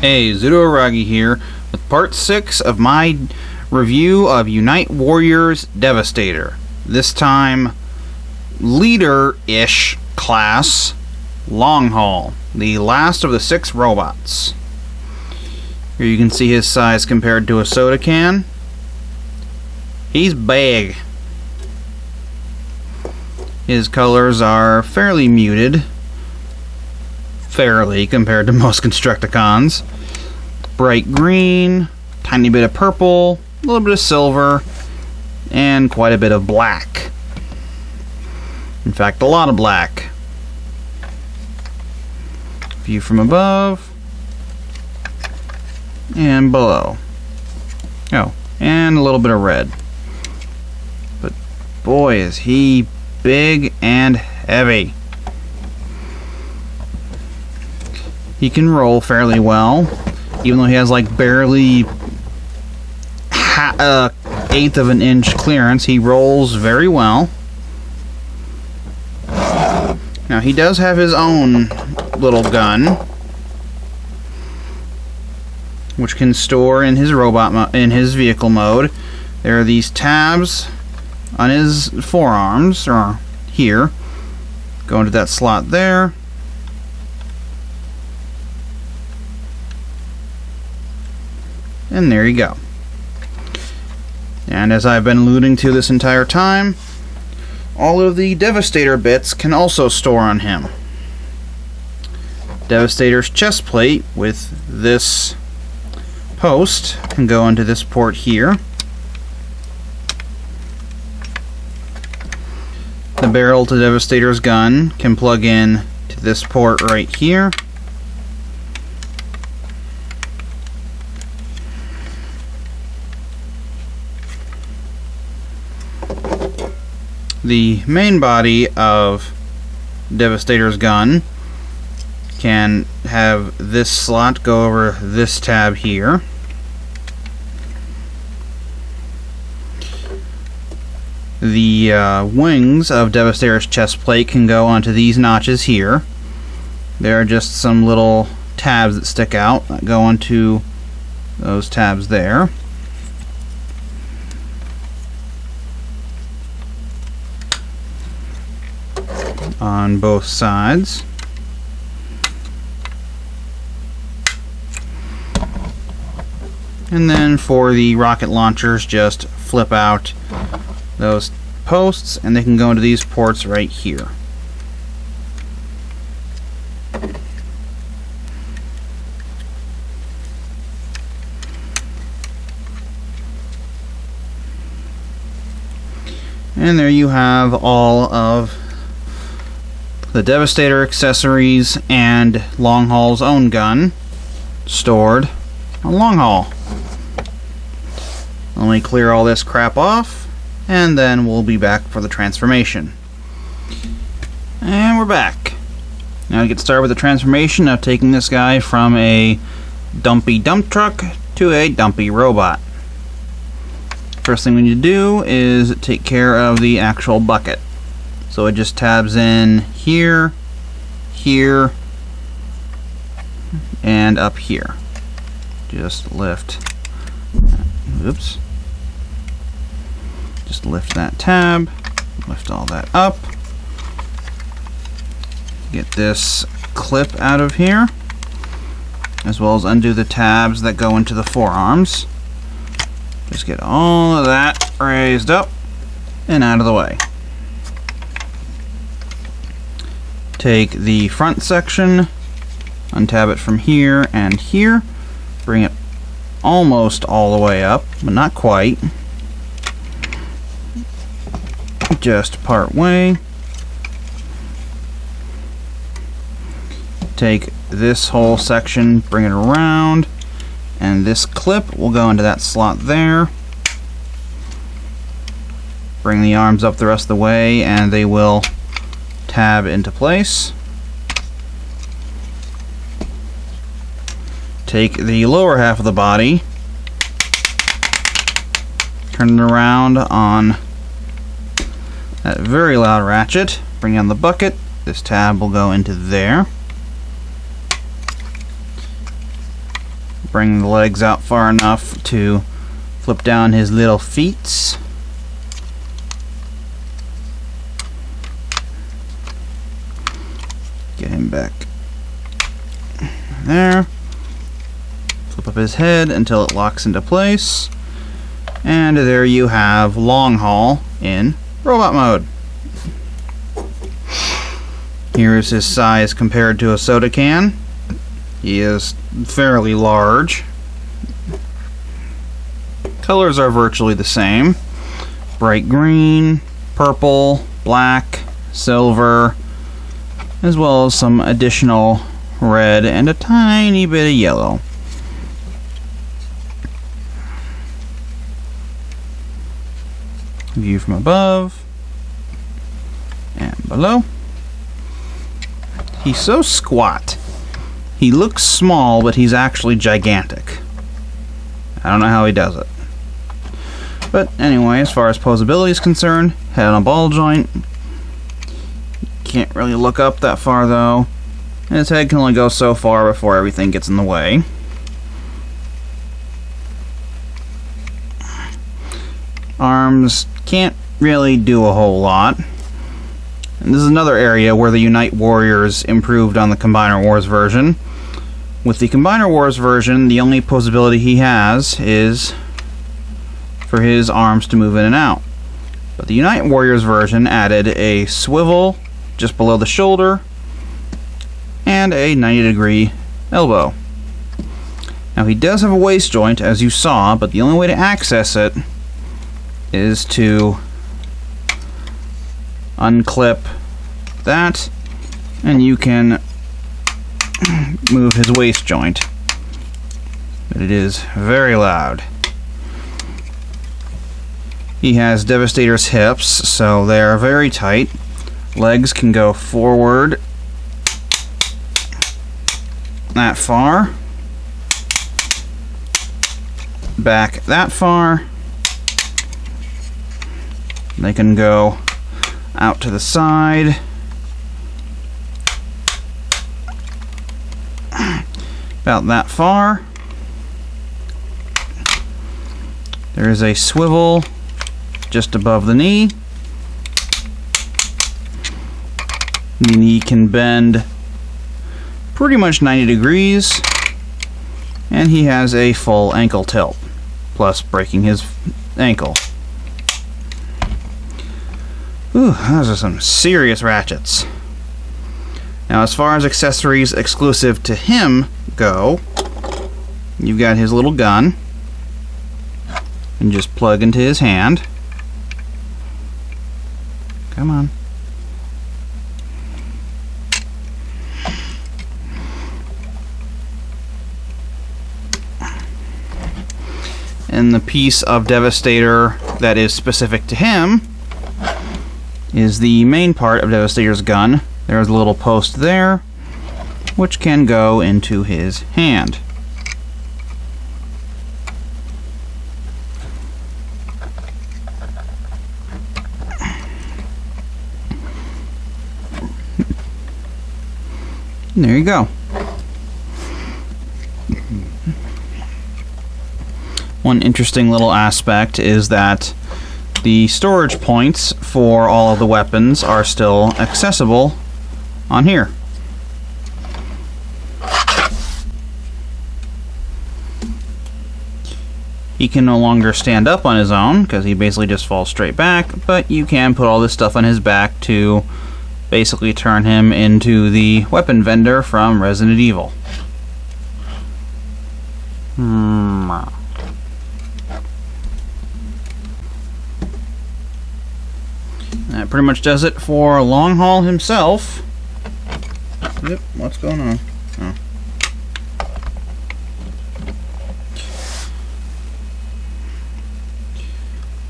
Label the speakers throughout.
Speaker 1: Hey, Aragi here with part 6 of my review of Unite Warriors Devastator. This time, leader-ish class, Long Haul, the last of the 6 robots. Here you can see his size compared to a soda can. He's big. His colors are fairly muted. Fairly compared to most Constructicons. Bright green, tiny bit of purple, a little bit of silver, and quite a bit of black. In fact, a lot of black. View from above and below. Oh, and a little bit of red. But boy, is he big and heavy. He can roll fairly well, even though he has like barely eighth of an inch clearance. He rolls very well. Now he does have his own little gun, which can store in his in his vehicle mode. There are these tabs on his forearms, or here. Go into that slot there. And there you go. And as I've been alluding to this entire time, all of the Devastator bits can also store on him. Devastator's chest plate with this post can go into this port here. The barrel to Devastator's gun can plug in to this port right here. The main body of Devastator's gun can have this slot go over this tab here. The wings of Devastator's chest plate can go onto these notches here. There are just some little tabs that stick out that go onto those tabs there. On both sides. And then for the rocket launchers, just flip out those posts and they can go into these ports right here. And there you have all of the Devastator accessories and Long Haul's own gun stored on Long Haul. Let me clear all this crap off, and then we'll be back for the transformation. And we're back. Now to get started with the transformation of taking this guy from a dumpy dump truck to a dumpy robot. First thing we need to do is take care of the actual bucket. So it just tabs in here, here, and up here. Just lift, oops. Just lift that tab, lift all that up. Get this clip out of here, as well as undo the tabs that go into the forearms. Just get all of that raised up and out of the way. Take the front section, untab it from here and here, bring it almost all the way up, but not quite. Just part way. Take this whole section, bring it around, and this clip will go into that slot there. Bring the arms up the rest of the way and they will tab into place. Take the lower half of the body, turn it around on that very loud ratchet, bring on the bucket. This tab will go into there. bring the legs out far enough to flip down his little feet. Get him back there. Flip up his head until it locks into place. And there you have Long Haul in robot mode. Here is his size compared to a soda can. He is fairly large. Colors are virtually the same. Bright green, purple, black, silver, as well as some additional red and a tiny bit of yellow. View from above and below. He's so squat. He looks small, but he's actually gigantic. I don't know how he does it. But anyway, as far as poseability is concerned, head on a ball joint. Can't really look up that far though. And his head can only go so far before everything gets in the way. Arms can't really do a whole lot. And this is another area where the Unite Warriors improved on the Combiner Wars version. With the Combiner Wars version, the only poseability he has is for his arms to move in and out. But the Unite Warriors version added a swivel just below the shoulder and a 90-degree elbow. Now he does have a waist joint, as you saw, but the only way to access it is to unclip that, and you can move his waist joint. But it is very loud. He has Devastator's hips, so they are very tight. Legs can go forward that far, back that far. They can go out to the side, about that far. There is a swivel just above the knee. The knee can bend pretty much 90 degrees, and he has a full ankle tilt, plus breaking his ankle. Ooh, those are some serious ratchets. Now, as far as accessories exclusive to him go, you've got his little gun, and just plug into his hand. Come on. And the piece of Devastator that is specific to him is the main part of Devastator's gun. There's a little post there, which can go into his hand. And there you go. One interesting little aspect is that the storage points for all of the weapons are still accessible on here. He can no longer stand up on his own because he basically just falls straight back, but you can put all this stuff on his back to basically turn him into the weapon vendor from Resident Evil. That pretty much does it for Long Haul himself. Yep, what's going on? Oh.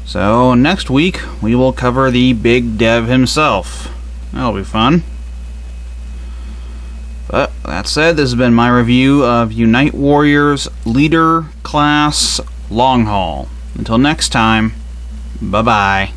Speaker 1: So next week we will cover the Big Dev himself. That'll be fun. But that said, this has been my review of Unite Warriors Leader Class Long Haul. Until next time, bye-bye.